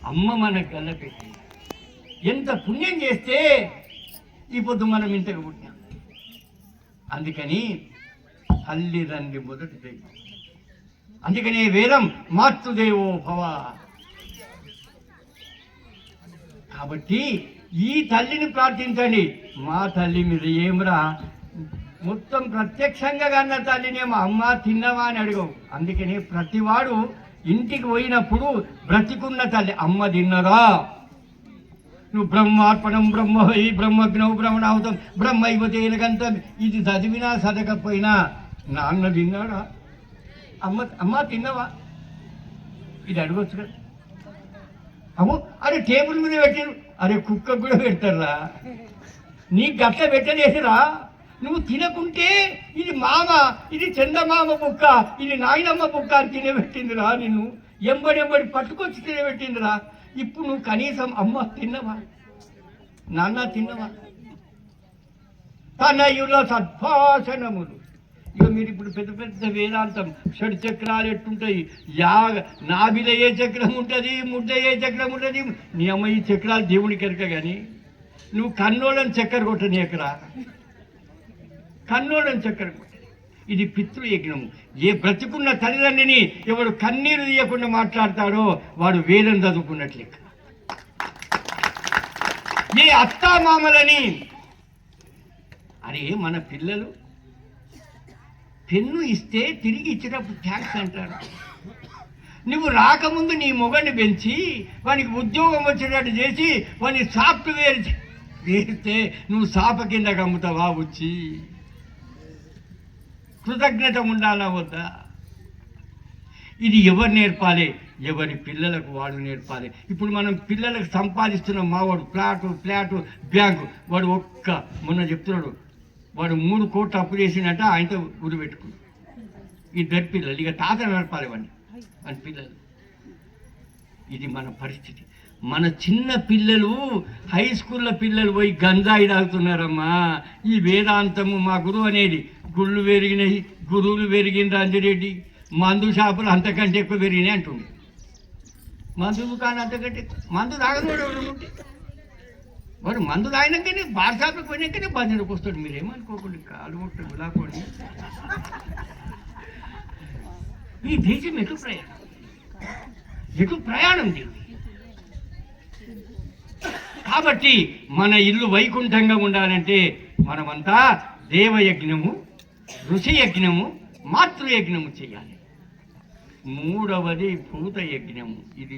అమ్మ మనకు గల్ల పెట్టి ఎంత పుణ్యం చేస్తే ఈ పొద్దు మనం ఇంతకు పుట్టినాం. అందుకని తల్లిదండ్రి మొదటి దైవం. అందుకనే వేదం మాతృదేవో భవ. కాబట్టి ఈ తల్లిని ప్రార్థించండి. మా తల్లి మీద ఏమరా మొత్తం ప్రత్యక్షంగా కన్న తల్లినేమో అమ్మ తిన్నవా అని అడగవు. అందుకనే ప్రతివాడు ఇంటికి పోయినప్పుడు బ్రతికున్న తల్లి అమ్మ తిన్నరా, నువ్వు బ్రహ్మార్పణం బ్రహ్మవై బ్రహ్మజ్ఞవు బ్రహ్మణావుతం బ్రహ్మైవతేనకంతం ఇది చదివినా చదవకపోయినా నాన్న తిన్నాడా, అమ్మ తిన్నవా ఇది అడగొచ్చు కదా. అమ్మో అరే టేబుల్ మీద పెట్టారు, అరే కుక్కకు కూడా పెడతారా, నీకు గట్ల పెట్టలేదురా. నువ్వు తినకుంటే ఇది మామ, ఇది చందమామ బుక్క, ఇది నాయనమ్మ బుక్క అని తినబెట్టిందిరా. నిన్ను ఎంబడెంబడి పట్టుకొచ్చి తినబెట్టిందిరా. ఇప్పుడు నువ్వు కనీసం అమ్మ తిన్నవా, నాన్న తిన్నవా? తనయుల సద్భాషణములు. ఇక మీరు ఇప్పుడు పెద్ద పెద్ద వేదాంతం షడ్ చక్రాలు ఎట్టుంటాయి, నాభిలో ఏ చక్రం ఉంటుంది, ముడ్డ ఏ చక్రం ఉంటుంది. నీ అమ్మ ఈ చక్రాలు దేవునికి ఎరక. కానీ నువ్వు కన్నోళ్ళని చక్కెర కొట్టనీయకరా, కన్నోళ్ళని చక్కెర కొట్ట. ఇది పితృయజ్ఞము. ఏ బ్రతికున్న తల్లిదండ్రిని ఎవడు కన్నీరు తీయకుండా మాట్లాడతాడో వాడు వేదం చదువుకున్నట్లే. ఏ అత్తామామలని, అరే మన పిల్లలు పెన్ను ఇస్తే తిరిగి ఇచ్చేటప్పుడు థ్యాంక్స్ అంటాడు. నువ్వు రాకముందు నీ మొగని పెంచి వానికి ఉద్యోగం వచ్చేటట్టు చేసి వాని సాఫ్ట్వేర్ వేస్తే నువ్వు సాప కింద కమ్ముతావా? వచ్చి కృతజ్ఞత ఉండాలా వద్దా? ఇది ఎవరు నేర్పాలి? ఎవరి పిల్లలకు వాడు నేర్పాలి. ఇప్పుడు మనం పిల్లలకు సంపాదిస్తున్నాం. మావాడు ఫ్లాటు బ్యాంకు, వాడు మొన్న చెప్తున్నాడు, వాడు 3 కోట్లు అప్పు చేసినట్ట ఆయనతో గురి పెట్టుకున్నాడు. ఇద్దరు పిల్లలు, ఇక తాత నడపాలి వాడిని, మన పిల్లలు. ఇది మన పరిస్థితి. మన చిన్న పిల్లలు హై స్కూల్లో పిల్లలు పోయి గంజాయి తాగుతున్నారమ్మా. ఈ వేదాంతము మా గురువు అనేది గుళ్ళు పెరిగినాయి, గురువులు పెరిగింది అంజిరెడ్డి, మందు షాపులు అంతకంటే ఎక్కువ పెరిగినాయి అంటుండే. మందు దుకాణం అంతకంటే మందు తాగనోడు ఉంటే వాడు మందు తాగినాకనే బార్ షాప్కి పోయినాకనే బంజనకు వస్తాడు. మీరేమనుకోకండి, కాలు ముట్ట గులాకోండి. ఈ దేశం ఎటు ప్రయాణం దీన్ని. కాబట్టి మన ఇల్లు వైకుంఠంగా ఉండాలంటే మనమంతా దేవయజ్ఞము, ఋషియజ్ఞము, మాతృయజ్ఞము చేయాలి. 3వది భూత యజ్ఞము. ఇది